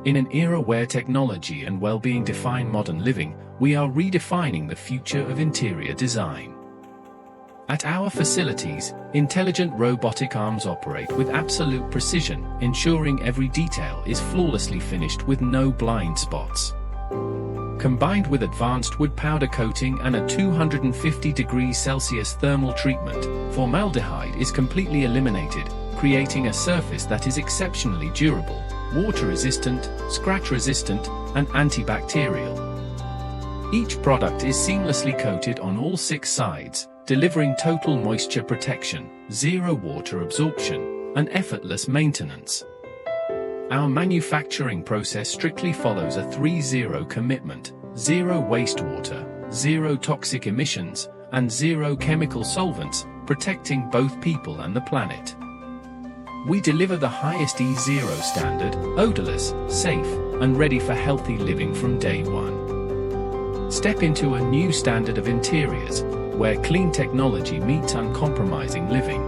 In an era where technology and well-being define modern living, we are redefining the future of interior design. At our facilities, intelligent robotic arms operate with absolute precision, ensuring every detail is flawlessly finished with no blind spots. Combined with advanced wood powder coating and a 250 degrees Celsius thermal treatment, formaldehyde is completely eliminated, creating a surface that is exceptionally durable, water-resistant, scratch-resistant, and antibacterial. Each product is seamlessly coated on all 6 sides, delivering total moisture protection, zero water absorption, and effortless maintenance. Our manufacturing process strictly follows a 3-0 commitment: zero wastewater, zero toxic emissions, and zero chemical solvents, protecting both people and the planet. We deliver the highest E0 standard, odorless, safe, and ready for healthy living from day one. Step into a new standard of interiors, where clean technology meets uncompromising living.